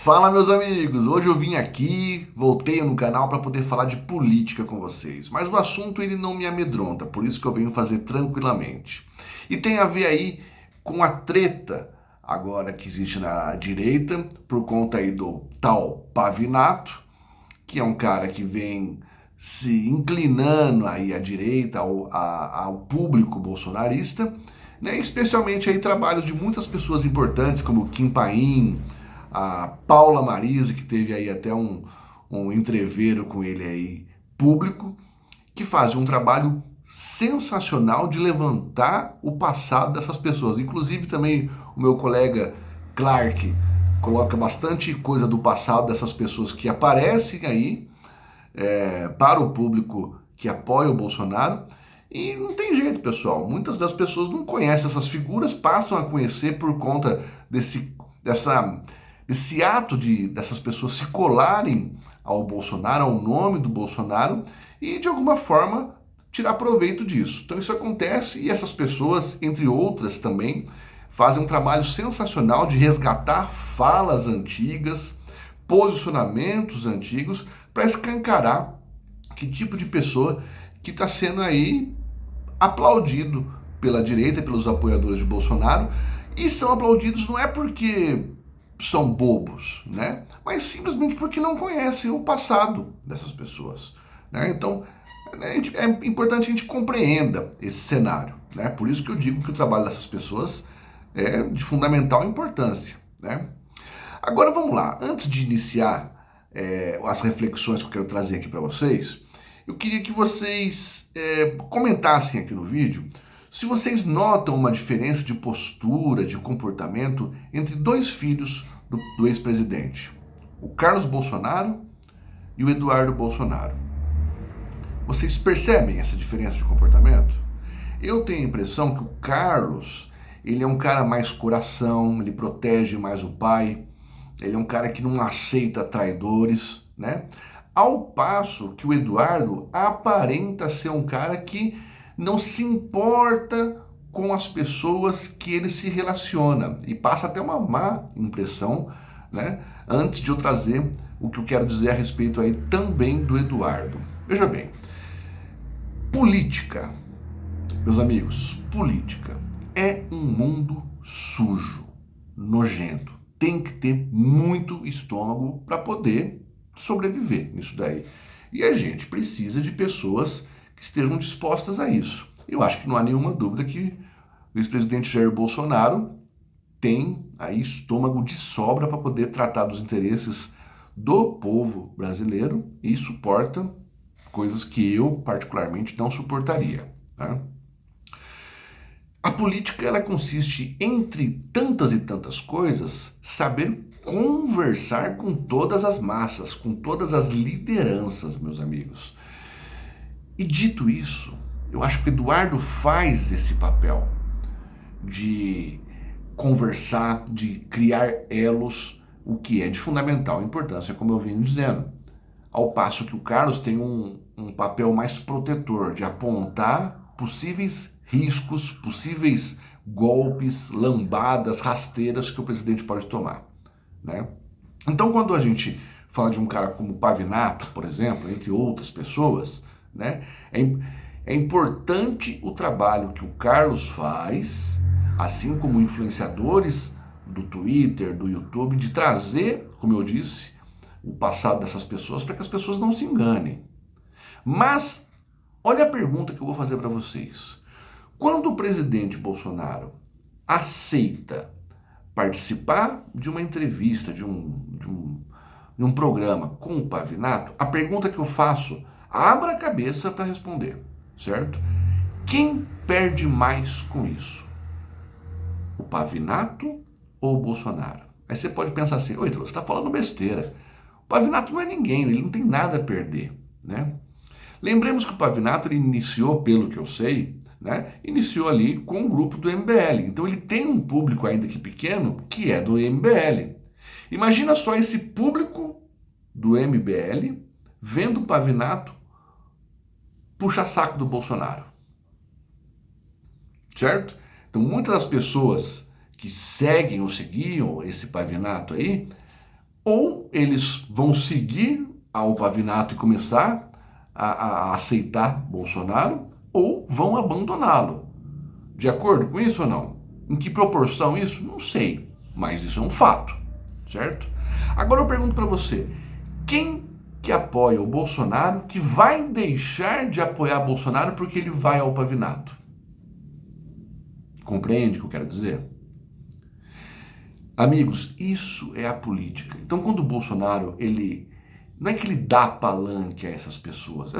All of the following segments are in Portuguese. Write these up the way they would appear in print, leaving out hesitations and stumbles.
Fala, meus amigos! Hoje eu vim aqui, voltei no canal para poder falar de política com vocês, mas o assunto ele não me amedronta, por isso que eu venho fazer tranquilamente. E tem a ver aí com a treta agora que existe na direita, por conta aí do tal Pavinato, que é um cara que vem se inclinando aí à direita, ao público bolsonarista, né? Especialmente aí trabalhos de muitas pessoas importantes, como Kim Paim, a Paula Marisa, que teve aí até um entreveiro com ele aí público, que fazem um trabalho sensacional de levantar o passado dessas pessoas. Inclusive também o meu colega Clark coloca bastante coisa do passado dessas pessoas que aparecem aí para o público que apoia o Bolsonaro. E não tem jeito, pessoal. Muitas das pessoas não conhecem essas figuras, passam a conhecer por conta desse ato dessas pessoas se colarem ao Bolsonaro, ao nome do Bolsonaro, e de alguma forma tirar proveito disso. Então isso acontece e essas pessoas, entre outras também, fazem um trabalho sensacional de resgatar falas antigas, posicionamentos antigos, para escancarar que tipo de pessoa que está sendo aí aplaudido pela direita, pelos apoiadores de Bolsonaro, e são aplaudidos não é porque são bobos, né? Mas simplesmente porque não conhecem o passado dessas pessoas, né? Então é importante que a gente compreenda esse cenário, né? Por isso que eu digo que o trabalho dessas pessoas é de fundamental importância, né? Agora vamos lá, antes de iniciar as reflexões que eu quero trazer aqui para vocês, eu queria que vocês comentassem aqui no vídeo se vocês notam uma diferença de postura, de comportamento entre dois filhos do ex-presidente, o Carlos Bolsonaro e o Eduardo Bolsonaro. Vocês percebem essa diferença de comportamento? Eu tenho a impressão que o Carlos, ele é um cara mais coração, ele protege mais o pai, ele é um cara que não aceita traidores, né? Ao passo que o Eduardo aparenta ser um cara que não se importa com as pessoas que ele se relaciona e passa até uma má impressão, né? Antes de eu trazer o que eu quero dizer a respeito aí também do Eduardo. Veja bem, política, meus amigos, política é um mundo sujo, nojento. Tem que ter muito estômago para poder sobreviver nisso daí. E a gente precisa de pessoas que estejam dispostas a isso. Eu acho que não há nenhuma dúvida que o ex-presidente Jair Bolsonaro tem aí estômago de sobra para poder tratar dos interesses do povo brasileiro e suporta coisas que eu particularmente não suportaria, tá? A política ela consiste, entre tantas e tantas coisas, saber conversar com todas as massas, com todas as lideranças, meus amigos. E dito isso, eu acho que o Eduardo faz esse papel de conversar, de criar elos, o que é de fundamental importância, como eu venho dizendo. Ao passo que o Carlos tem um papel mais protetor, de apontar possíveis riscos, possíveis golpes, lambadas, rasteiras que o presidente pode tomar, né? Então, quando a gente fala de um cara como Pavinato, por exemplo, entre outras pessoas, né, é importante o trabalho que o Carlos faz, assim como influenciadores do Twitter, do YouTube, de trazer, como eu disse, o passado dessas pessoas para que as pessoas não se enganem. Mas, olha a pergunta que eu vou fazer para vocês. Quando o presidente Bolsonaro aceita participar de uma entrevista, de um programa com o Pavinato, a pergunta que eu faço, abra a cabeça para responder, certo? Quem perde mais com isso? O Pavinato ou o Bolsonaro? Aí você pode pensar assim, oi, você está falando besteira. O Pavinato não é ninguém, ele não tem nada a perder, né? Lembremos que o Pavinato ele iniciou, pelo que eu sei, né, iniciou ali com um grupo do MBL. Então ele tem um público ainda que pequeno que é do MBL. Imagina só esse público do MBL vendo o Pavinato puxa-saco do Bolsonaro, certo? Então muitas das pessoas que seguem ou seguiam esse Pavinato aí Ou eles vão seguir ao Pavinato e começar a aceitar Bolsonaro, ou vão abandoná-lo. De acordo com isso ou não? Em que proporção isso? Não sei, mas isso é um fato, certo? Agora eu pergunto para você, quem que apoia o Bolsonaro que vai deixar de apoiar Bolsonaro porque ele vai ao Pavinato? Compreende o que eu quero dizer? Amigos, isso é a política. Então, quando o Bolsonaro, não é que ele dá palanque a essas pessoas,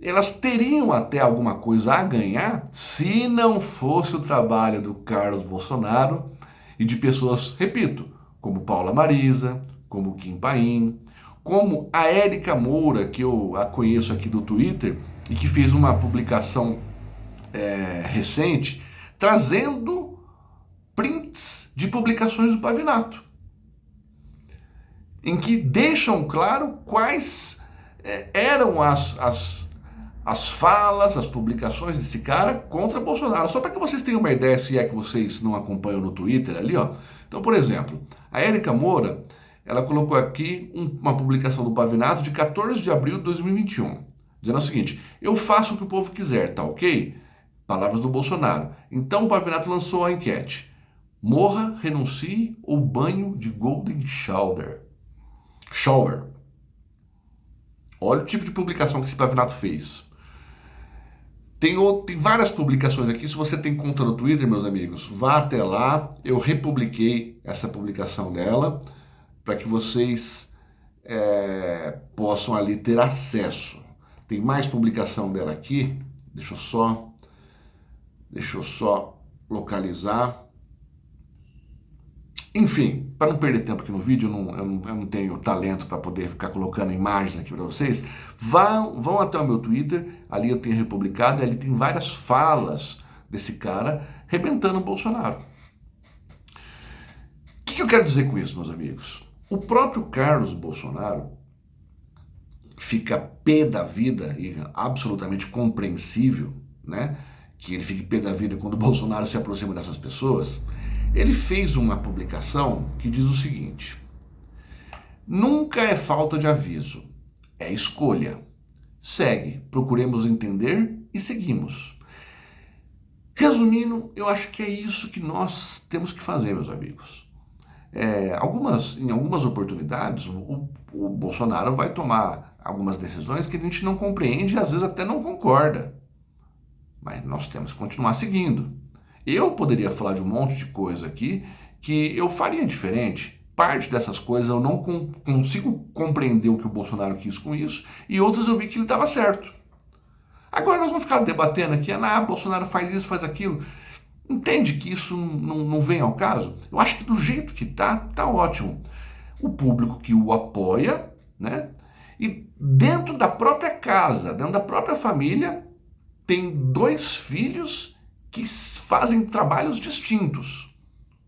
elas teriam até alguma coisa a ganhar se não fosse o trabalho do Carlos Bolsonaro e de pessoas, repito, como Paula Marisa, como Kim Paim, como a Érica Moura, que eu a conheço aqui do Twitter e que fez uma publicação recente trazendo prints de publicações do Pavinato, em que deixam claro quais eram as falas, as publicações desse cara contra Bolsonaro. Só para que vocês tenham uma ideia, se é que vocês não acompanham no Twitter ali, ó. Então, por exemplo, a Érica Moura, ela colocou aqui uma publicação do Pavinato de 14 de abril de 2021, dizendo o seguinte: eu faço o que o povo quiser, tá ok? Palavras do Bolsonaro. Então o Pavinato lançou a enquete: morra, renuncie ou banho de Golden Shower. Olha o tipo de publicação que esse Pavinato fez. Tem várias publicações aqui. Se você tem conta no Twitter, meus amigos, vá até lá. Eu republiquei essa publicação dela para que vocês possam ali ter acesso. Tem mais publicação dela aqui. Deixa eu só localizar. Enfim, para não perder tempo aqui no vídeo, eu não tenho talento para poder ficar colocando imagens aqui para vocês. Vão até o meu Twitter, ali eu tenho republicado, e ali tem várias falas desse cara rebentando o Bolsonaro. O que eu quero dizer com isso, meus amigos? O próprio Carlos Bolsonaro fica pé da vida, e absolutamente compreensível, né? Que ele fique pé da vida quando o Bolsonaro se aproxima dessas pessoas. Ele fez uma publicação que diz o seguinte: nunca é falta de aviso, é escolha. Segue, procuremos entender e seguimos. Resumindo, eu acho que é isso que nós temos que fazer, meus amigos. Em algumas oportunidades, o Bolsonaro vai tomar algumas decisões que a gente não compreende e às vezes até não concorda. Mas nós temos que continuar seguindo. Eu poderia falar de um monte de coisa aqui que eu faria diferente. Parte dessas coisas eu não consigo compreender o que o Bolsonaro quis com isso, e outras eu vi que ele estava certo. Agora nós vamos ficar debatendo aqui, Bolsonaro faz isso, faz aquilo. Entende que isso não vem ao caso? Eu acho que do jeito que tá ótimo. O público que o apoia, né? E dentro da própria casa, dentro da própria família, tem 2 filhos que fazem trabalhos distintos.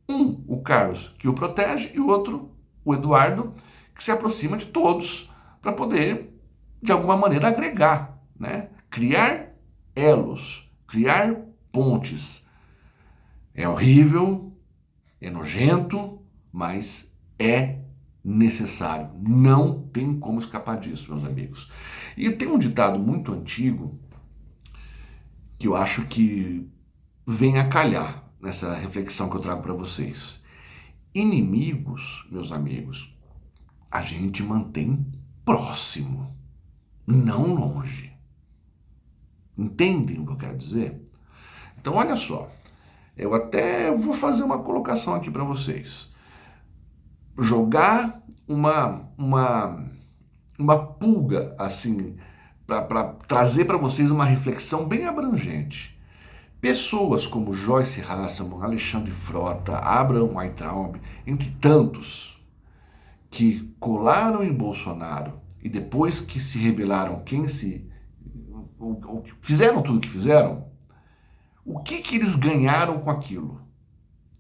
Um, o Carlos, que o protege, e o outro, o Eduardo, que se aproxima de todos para poder, de alguma maneira, agregar, né? Criar elos, criar pontes. É horrível, é nojento, mas é necessário. Não tem como escapar disso, meus amigos. E tem um ditado muito antigo que eu acho que vem a calhar nessa reflexão que eu trago para vocês. Inimigos, meus amigos, a gente mantém próximo, não longe. Entendem o que eu quero dizer? Então, olha só, eu até vou fazer uma colocação aqui para vocês. Jogar uma pulga, assim, para trazer para vocês uma reflexão bem abrangente. Pessoas como Joyce Hasselman, Alexandre Frota, Abraham Weintraub, entre tantos, que colaram em Bolsonaro e depois que se revelaram fizeram tudo o que fizeram, o que eles ganharam com aquilo?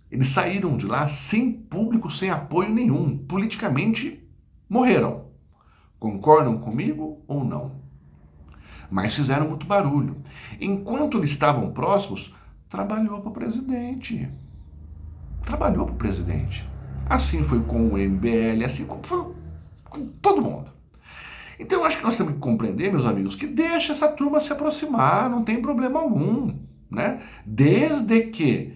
Eles saíram de lá sem público, sem apoio nenhum. Politicamente, morreram. Concordam comigo ou não? Mas fizeram muito barulho. Enquanto eles estavam próximos, trabalhou para o presidente. assim foi com o MBL, assim foi com todo mundo. Então eu acho que nós temos que compreender, meus amigos, que deixa essa turma se aproximar, não tem problema algum, né? Desde que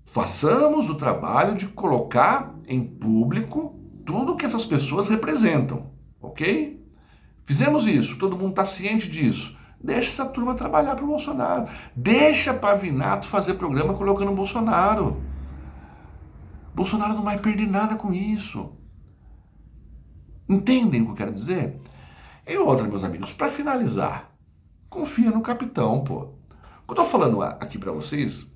façamos o trabalho de colocar em público tudo que essas pessoas representam, ok? Fizemos isso, todo mundo está ciente disso. Deixa essa turma trabalhar para o Bolsonaro. Deixa Pavinato fazer programa colocando o Bolsonaro. Bolsonaro não vai perder nada com isso. Entendem o que eu quero dizer? E outra, meus amigos, para finalizar, confia no capitão, pô. O que eu tô falando aqui para vocês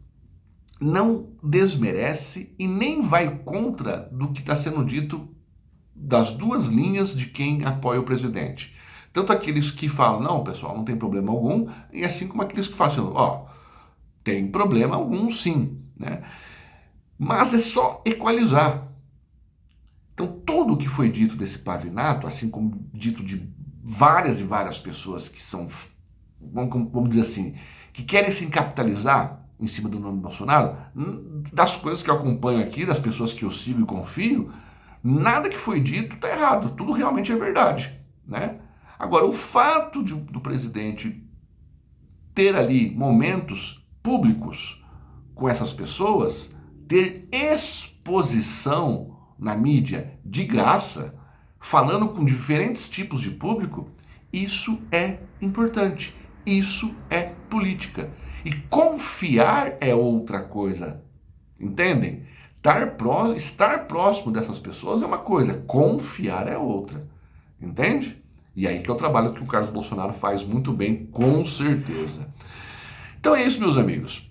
não desmerece e nem vai contra do que está sendo dito das duas linhas de quem apoia o presidente. Tanto aqueles que falam, não, pessoal, não tem problema algum, e assim como aqueles que falam assim, ó, tem problema algum sim, né? Mas é só equalizar. Então, tudo o que foi dito desse Pavinato, assim como dito de várias e várias pessoas que são, vamos dizer assim, que querem se capitalizar em cima do nome Bolsonaro, das coisas que eu acompanho aqui, das pessoas que eu sigo e confio, nada que foi dito está errado, tudo realmente é verdade, né? Agora, o fato do presidente ter ali momentos públicos com essas pessoas, ter exposição na mídia de graça, falando com diferentes tipos de público, isso é importante. Isso é política. E confiar é outra coisa. Entendem? Estar próximo dessas pessoas é uma coisa, confiar é outra. Entende? E aí que é o trabalho que o Carlos Bolsonaro faz muito bem, com certeza. Então é isso, meus amigos.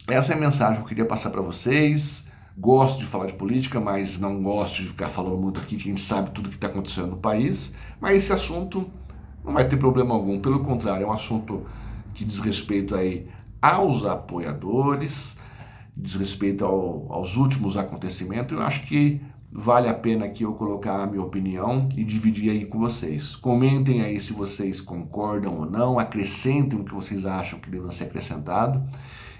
Essa é a mensagem que eu queria passar para vocês. Gosto de falar de política, mas não gosto de ficar falando muito aqui, que a gente sabe tudo que está acontecendo no país. Mas esse assunto não vai ter problema algum. Pelo contrário, é um assunto que diz respeito aí aos apoiadores, diz respeito aos últimos acontecimentos. Eu acho que vale a pena aqui eu colocar a minha opinião e dividir aí com vocês. Comentem aí se vocês concordam ou não, acrescentem o que vocês acham que deva ser acrescentado.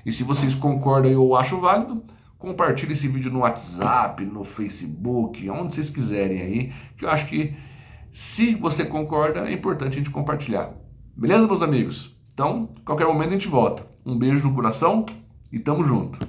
E se vocês concordam ou acham válido, compartilhe esse vídeo no WhatsApp, no Facebook, onde vocês quiserem aí, que eu acho que se você concorda, é importante a gente compartilhar. Beleza, meus amigos? Então, qualquer momento a gente volta. Um beijo no coração e tamo junto.